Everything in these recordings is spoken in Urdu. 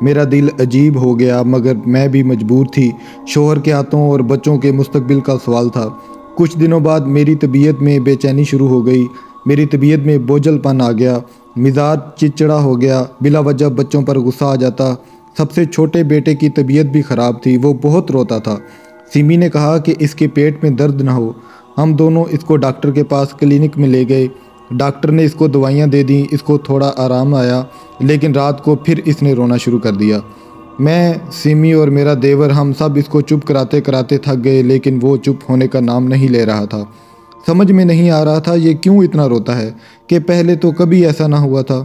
میرا دل عجیب ہو گیا، مگر میں بھی مجبور تھی۔ شوہر کے ہاتھوں اور بچوں کے مستقبل کا سوال تھا۔ کچھ دنوں بعد میری طبیعت میں بے چینی شروع ہو گئی، میری طبیعت میں بوجھل پن آ گیا، مزاج چڑچڑا ہو گیا، بلا وجہ بچوں پر غصہ آ جاتا۔ سب سے چھوٹے بیٹے کی طبیعت بھی خراب تھی، وہ بہت روتا تھا۔ سیمی نے کہا کہ اس کے پیٹ میں درد نہ ہو۔ ہم دونوں اس کو ڈاکٹر کے پاس کلینک میں لے گئے۔ ڈاکٹر نے اس کو دوائیاں دے دیں، اس کو تھوڑا آرام آیا، لیکن رات کو پھر اس نے رونا شروع کر دیا۔ میں، سیمی اور میرا دیور ہم سب اس کو چپ کراتے کراتے تھک گئے، لیکن وہ چپ ہونے کا نام نہیں لے رہا تھا۔ سمجھ میں نہیں آ رہا تھا یہ کیوں اتنا روتا ہے، کہ پہلے تو کبھی ایسا نہ ہوا تھا۔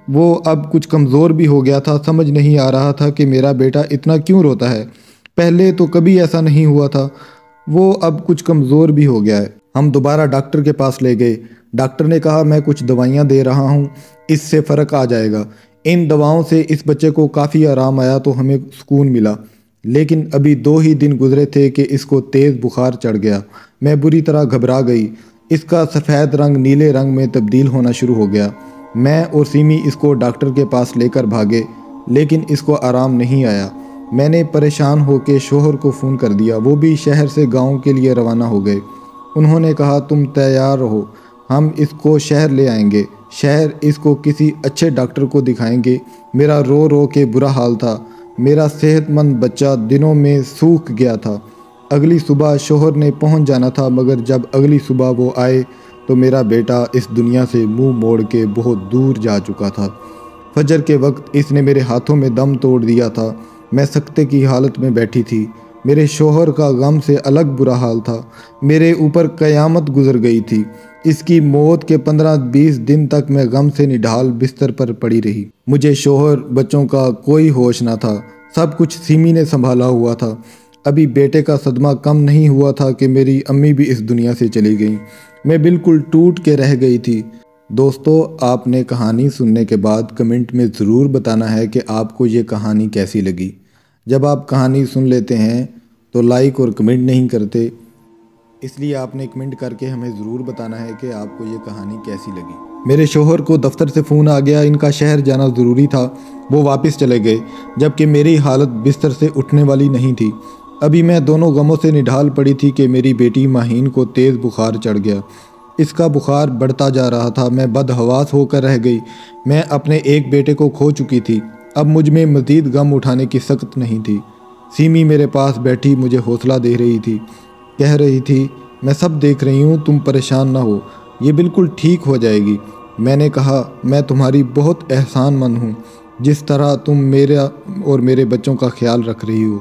وہ اب کچھ کمزور بھی ہو گیا تھا۔ سمجھ نہیں آ رہا تھا کہ میرا بیٹا اتنا کیوں روتا ہے، پہلے تو کبھی ایسا نہیں ہوا تھا۔ وہ اب کچھ کمزور بھی ہو گیا ہے۔ ہم دوبارہ ڈاکٹر کے پاس لے گئے۔ ڈاکٹر نے کہا میں کچھ دوائیاں دے رہا ہوں، اس سے فرق آ جائے گا۔ ان دواؤں سے اس بچے کو کافی آرام آیا تو ہمیں سکون ملا، لیکن ابھی 2 ہی دن گزرے تھے کہ اس کو تیز بخار چڑھ گیا۔ میں بری طرح گھبرا گئی۔ اس کا سفید رنگ نیلے رنگ میں تبدیل ہونا شروع ہو گیا۔ میں اور سیمی اس کو ڈاکٹر کے پاس لے کر بھاگے، لیکن اس کو آرام نہیں آیا۔ میں نے پریشان ہو کے شوہر کو فون کر دیا، وہ بھی شہر سے گاؤں کے لیے روانہ ہو گئے۔ انہوں نے کہا تم تیار رہو، ہم اس کو شہر لے آئیں گے، شہر اس کو کسی اچھے ڈاکٹر کو دکھائیں گے۔ میرا رو رو کے برا حال تھا۔ میرا صحت مند بچہ دنوں میں سوکھ گیا تھا۔ اگلی صبح شوہر نے پہنچ جانا تھا، مگر جب اگلی صبح وہ آئے تو میرا بیٹا اس دنیا سے منہ موڑ کے بہت دور جا چکا تھا۔ فجر کے وقت اس نے میرے ہاتھوں میں دم توڑ دیا تھا۔ میں سکتے کی حالت میں بیٹھی تھی۔ میرے شوہر کا غم سے الگ برا حال تھا۔ میرے اوپر قیامت گزر گئی تھی۔ اس کی موت کے 15-20 دن تک میں غم سے نڈھال بستر پر پڑی رہی۔ مجھے شوہر، بچوں کا کوئی ہوش نہ تھا۔ سب کچھ سیمی نے سنبھالا ہوا تھا۔ ابھی بیٹے کا صدمہ کم نہیں ہوا تھا کہ میری امی بھی اس دنیا سے چلی گئیں۔ میں بالکل ٹوٹ کے رہ گئی تھی۔ دوستو، آپ نے کہانی سننے کے بعد کمنٹ میں ضرور بتانا ہے کہ آپ کو یہ کہانی کیسی لگی۔ جب آپ کہانی سن لیتے ہیں تو لائک اور کمنٹ نہیں کرتے، اس لیے آپ نے کمنٹ کر کے ہمیں ضرور بتانا ہے کہ آپ کو یہ کہانی کیسی لگی۔ میرے شوہر کو دفتر سے فون آ گیا، ان کا شہر جانا ضروری تھا۔ وہ واپس چلے گئے، جبکہ میری حالت بستر سے اٹھنے والی نہیں تھی۔ ابھی میں دونوں غموں سے نڈھال پڑی تھی کہ میری بیٹی ماہین کو تیز بخار چڑھ گیا۔ اس کا بخار بڑھتا جا رہا تھا۔ میں بدحواس ہو کر رہ گئی۔ میں اپنے ایک بیٹے کو کھو چکی تھی۔ اب مجھ میں مزید غم اٹھانے کی سخت نہیں تھی۔ سیمی میرے پاس بیٹھی مجھے حوصلہ دے رہی تھی، کہہ رہی تھی میں سب دیکھ رہی ہوں، تم پریشان نہ ہو، یہ بالکل ٹھیک ہو جائے گی۔ میں نے کہا میں تمہاری بہت احسان مند ہوں، جس طرح تم میرا اور میرے بچوں کا خیال رکھ رہی ہو۔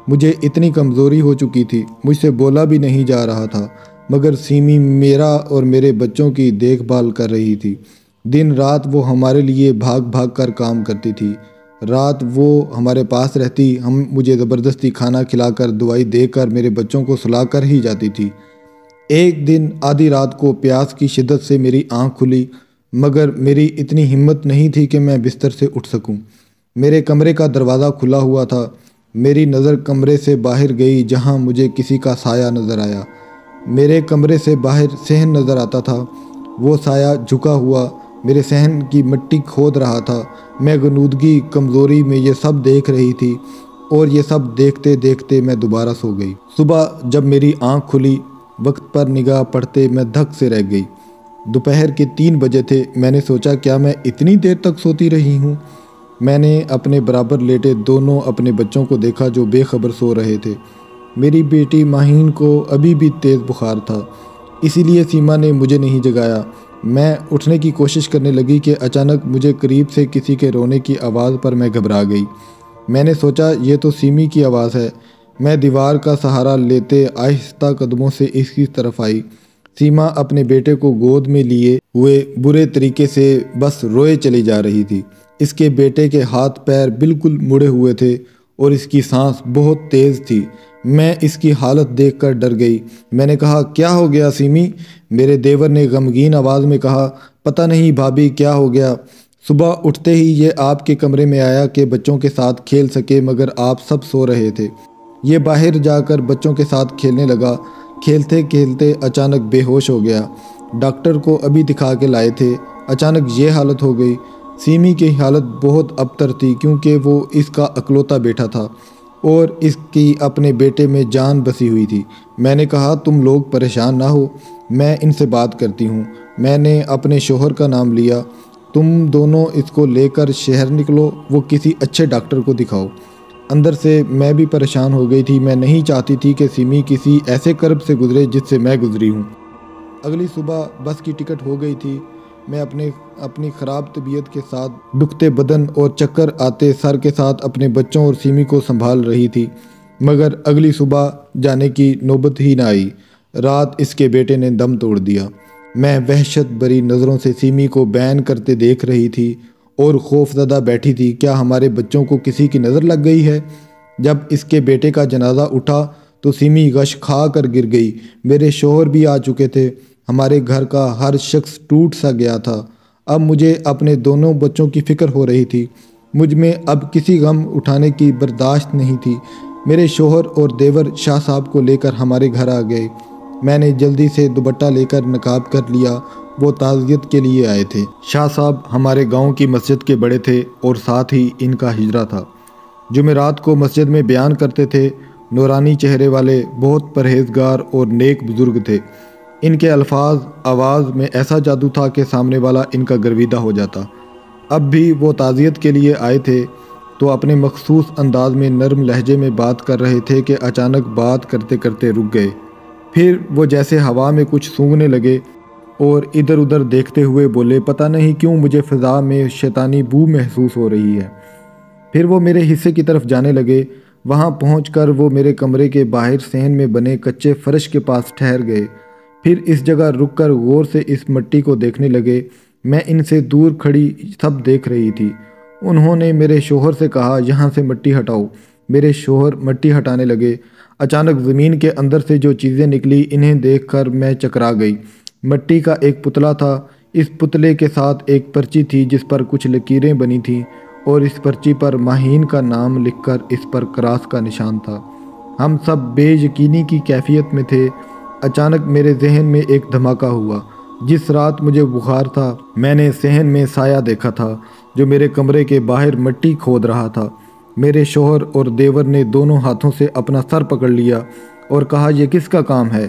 مجھے اتنی کمزوری ہو چکی تھی، مجھ سے بولا بھی نہیں جا رہا تھا، مگر سیمی میرا اور میرے بچوں کی دیکھ بھال کر رہی تھی۔ دن رات وہ ہمارے لیے بھاگ بھاگ کر کام کرتی تھی۔ رات وہ ہمارے پاس رہتی، مجھے زبردستی کھانا کھلا کر دوائی دے کر میرے بچوں کو سلا کر ہی جاتی تھی۔ ایک دن آدھی رات کو پیاس کی شدت سے میری آنکھ کھلی، مگر میری اتنی ہمت نہیں تھی کہ میں بستر سے اٹھ سکوں۔ میرے کمرے کا دروازہ کھلا ہوا تھا۔ میری نظر کمرے سے باہر گئی، جہاں مجھے کسی کا سایہ نظر آیا۔ میرے کمرے سے باہر صحن نظر آتا تھا۔ وہ سایہ جھکا ہوا میرے صحن کی مٹی کھود رہا تھا۔ میں غنودگی، کمزوری میں یہ سب دیکھ رہی تھی، اور یہ سب دیکھتے دیکھتے میں دوبارہ سو گئی۔ صبح جب میری آنکھ کھلی، وقت پر نگاہ پڑتے میں دھک سے رہ گئی۔ دوپہر کے 3 بجے تھے۔ میں نے سوچا کیا میں اتنی دیر تک سوتی رہی ہوں؟ میں نے اپنے برابر لیٹے دونوں اپنے بچوں کو دیکھا جو بے خبر سو رہے تھے۔ میری بیٹی ماہین کو ابھی بھی تیز بخار تھا، اسی لیے سیما نے مجھے نہیں جگایا۔ میں اٹھنے کی کوشش کرنے لگی کہ اچانک مجھے قریب سے کسی کے رونے کی آواز پر میں گھبرا گئی۔ میں نے سوچا یہ تو سیمی کی آواز ہے۔ میں دیوار کا سہارا لیتے آہستہ قدموں سے اس کی طرف آئی۔ سیما اپنے بیٹے کو گود میں لیے ہوئے برے طریقے سے بس روئے چلی جا رہی تھی۔ اس کے بیٹے کے ہاتھ پیر بالکل مڑے ہوئے تھے اور اس کی سانس بہت تیز تھی۔ میں اس کی حالت دیکھ کر ڈر گئی۔ میں نے کہا کیا ہو گیا سیمی؟ میرے دیور نے غمگین آواز میں کہا پتہ نہیں بھابھی کیا ہو گیا۔ صبح اٹھتے ہی یہ آپ کے کمرے میں آیا کہ بچوں کے ساتھ کھیل سکے، مگر آپ سب سو رہے تھے۔ یہ باہر جا کر بچوں کے ساتھ کھیلنے لگا۔ کھیلتے کھیلتے اچانک بے ہوش ہو گیا۔ ڈاکٹر کو ابھی دکھا کے لائے تھے، اچانک یہ حالت ہو گئی۔ سیمی کی حالت بہت ابتر تھی کیونکہ وہ اس کا اکلوتا بیٹا تھا اور اس کی اپنے بیٹے میں جان بسی ہوئی تھی۔ میں نے کہا تم لوگ پریشان نہ ہو، میں ان سے بات کرتی ہوں۔ میں نے اپنے شوہر کا نام لیا، تم دونوں اس کو لے کر شہر نکلو، وہ کسی اچھے ڈاکٹر کو دکھاؤ۔ اندر سے میں بھی پریشان ہو گئی تھی، میں نہیں چاہتی تھی کہ سیمی کسی ایسے کرب سے گزرے جس سے میں گزری ہوں۔ اگلی صبح بس کی ٹکٹ ہو گئی تھی۔ میں اپنی خراب طبیعت کے ساتھ دکھتے بدن اور چکر آتے سر کے ساتھ اپنے بچوں اور سیمی کو سنبھال رہی تھی، مگر اگلی صبح جانے کی نوبت ہی نہ آئی۔ رات اس کے بیٹے نے دم توڑ دیا۔ میں وحشت بری نظروں سے سیمی کو بین کرتے دیکھ رہی تھی اور خوف زدہ بیٹھی تھی۔ کیا ہمارے بچوں کو کسی کی نظر لگ گئی ہے؟ جب اس کے بیٹے کا جنازہ اٹھا تو سیمی غش کھا کر گر گئی۔ میرے شوہر بھی آ چکے تھے۔ ہمارے گھر کا ہر شخص ٹوٹ سا گیا تھا۔ اب مجھے اپنے دونوں بچوں کی فکر ہو رہی تھی۔ مجھ میں اب کسی غم اٹھانے کی برداشت نہیں تھی۔ میرے شوہر اور دیور شاہ صاحب کو لے کر ہمارے گھر آ گئے۔ میں نے جلدی سے دوپٹہ لے کر نقاب کر لیا۔ وہ تعزیت کے لیے آئے تھے۔ شاہ صاحب ہمارے گاؤں کی مسجد کے بڑے تھے اور ساتھ ہی ان کا ہجرہ تھا۔ جمعرات کو مسجد میں بیان کرتے تھے۔ نورانی چہرے والے بہت پرہیزگار اور نیک بزرگ تھے۔ ان کے الفاظ آواز میں ایسا جادو تھا کہ سامنے والا ان کا گرویدہ ہو جاتا۔ اب بھی وہ تعزیت کے لیے آئے تھے تو اپنے مخصوص انداز میں نرم لہجے میں بات کر رہے تھے کہ اچانک بات کرتے کرتے رک گئے۔ پھر وہ جیسے ہوا میں کچھ سونگھنے لگے اور ادھر ادھر دیکھتے ہوئے بولے، پتہ نہیں کیوں مجھے فضا میں شیطانی بو محسوس ہو رہی ہے۔ پھر وہ میرے حصے کی طرف جانے لگے۔ وہاں پہنچ کر وہ میرے کمرے کے باہر صحن میں بنے کچے فرش کے پاس ٹھہر گئے۔ پھر اس جگہ رک کر غور سے اس مٹی کو دیکھنے لگے۔ میں ان سے دور کھڑی سب دیکھ رہی تھی۔ انہوں نے میرے شوہر سے کہا، یہاں سے مٹی ہٹاؤ۔ میرے شوہر مٹی ہٹانے لگے۔ اچانک زمین کے اندر سے جو چیزیں نکلی انہیں دیکھ کر میں چکرا گئی۔ مٹی کا ایک پتلا تھا۔ اس پتلے کے ساتھ ایک پرچی تھی جس پر کچھ لکیریں بنی تھیں اور اس پرچی پر ماہین کا نام لکھ کر اس پر کراس کا نشان تھا۔ ہم سب بے یقینی کی کیفیت میں تھے۔ اچانک میرے ذہن میں ایک دھماکہ ہوا۔ جس رات مجھے بخار تھا میں نے صحن میں سایہ دیکھا تھا جو میرے کمرے کے باہر مٹی کھود رہا تھا۔ میرے شوہر اور دیور نے دونوں ہاتھوں سے اپنا سر پکڑ لیا اور کہا، یہ کس کا کام ہے؟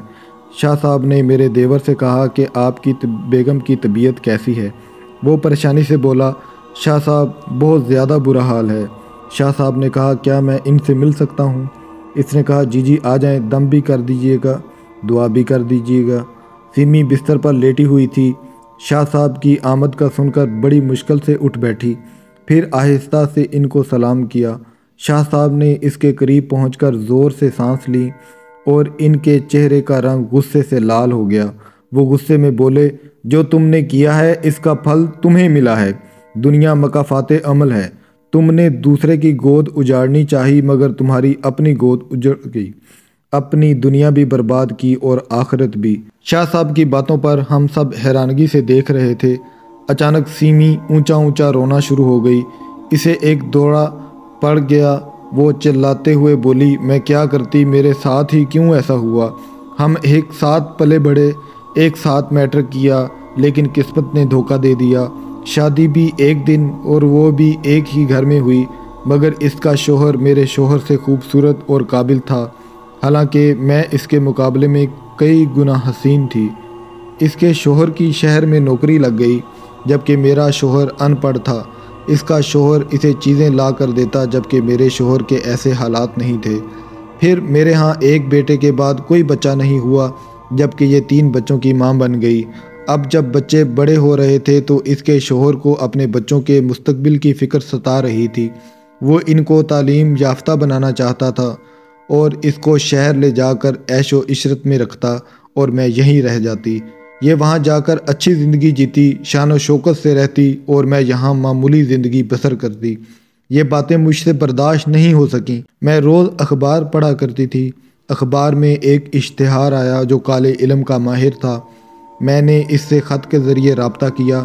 شاہ صاحب نے میرے دیور سے کہا کہ آپ کی بیگم کی طبیعت کیسی ہے؟ وہ پریشانی سے بولا، شاہ صاحب بہت زیادہ برا حال ہے۔ شاہ صاحب نے کہا، کیا میں ان سے مل سکتا ہوں؟ اس نے کہا، جی آ جائیں، دم بھی کر دیجئے گا، دعا بھی کر دیجئے گا۔ سیمی بستر پر لیٹی ہوئی تھی۔ شاہ صاحب کی آمد کا سن کر بڑی مشکل سے اٹھ بیٹھی، پھر آہستہ سے ان کو سلام کیا۔ شاہ صاحب نے اس کے قریب پہنچ کر زور سے سانس لی اور ان کے چہرے کا رنگ غصے سے لال ہو گیا۔ وہ غصے میں بولے، جو تم نے کیا ہے اس کا پھل تمہیں ملا ہے۔ دنیا مکافات عمل ہے۔ تم نے دوسرے کی گود اجاڑنی چاہی مگر تمہاری اپنی گود اجڑ گئی۔ اپنی دنیا بھی برباد کی اور آخرت بھی۔ شاہ صاحب کی باتوں پر ہم سب حیرانگی سے دیکھ رہے تھے۔ اچانک سیمی اونچا اونچا رونا شروع ہو گئی۔ اسے ایک دوڑا پڑ گیا۔ وہ چلاتے ہوئے بولی، میں کیا کرتی، میرے ساتھ ہی کیوں ایسا ہوا؟ ہم ایک ساتھ پلے بڑھے، ایک ساتھ میٹرک کیا، لیکن قسمت نے دھوکہ دے دیا۔ شادی بھی ایک دن اور وہ بھی ایک ہی گھر میں ہوئی، مگر اس کا شوہر میرے شوہر سے خوبصورت اور قابل تھا، حالانکہ میں اس کے مقابلے میں کئی گنا حسین تھی۔ اس کے شوہر کی شہر میں نوکری لگ گئی جبکہ میرا شوہر ان پڑھ تھا۔ اس کا شوہر اسے چیزیں لا کر دیتا جبکہ میرے شوہر کے ایسے حالات نہیں تھے۔ پھر میرے ہاں ایک بیٹے کے بعد کوئی بچہ نہیں ہوا جبکہ یہ 3 بچوں کی ماں بن گئی۔ اب جب بچے بڑے ہو رہے تھے تو اس کے شوہر کو اپنے بچوں کے مستقبل کی فکر ستا رہی تھی۔ وہ ان کو تعلیم یافتہ بنانا چاہتا تھا اور اس کو شہر لے جا کر عیش و عشرت میں رکھتا اور میں یہیں رہ جاتی۔ یہ وہاں جا کر اچھی زندگی جیتی، شان و شوکت سے رہتی اور میں یہاں معمولی زندگی بسر کرتی۔ یہ باتیں مجھ سے برداشت نہیں ہو سکیں۔ میں روز اخبار پڑھا کرتی تھی۔ اخبار میں ایک اشتہار آیا جو کالے علم کا ماہر تھا۔ میں نے اس سے خط کے ذریعے رابطہ کیا۔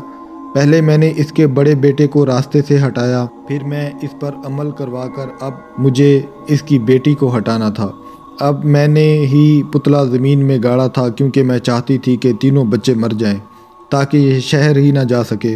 پہلے میں نے اس کے بڑے بیٹے کو راستے سے ہٹایا، پھر میں اس پر عمل کروا کر اب مجھے اس کی بیٹی کو ہٹانا تھا۔ اب میں نے ہی پتلا زمین میں گاڑا تھا کیونکہ میں چاہتی تھی کہ تینوں بچے مر جائیں تاکہ یہ شہر ہی نہ جا سکے،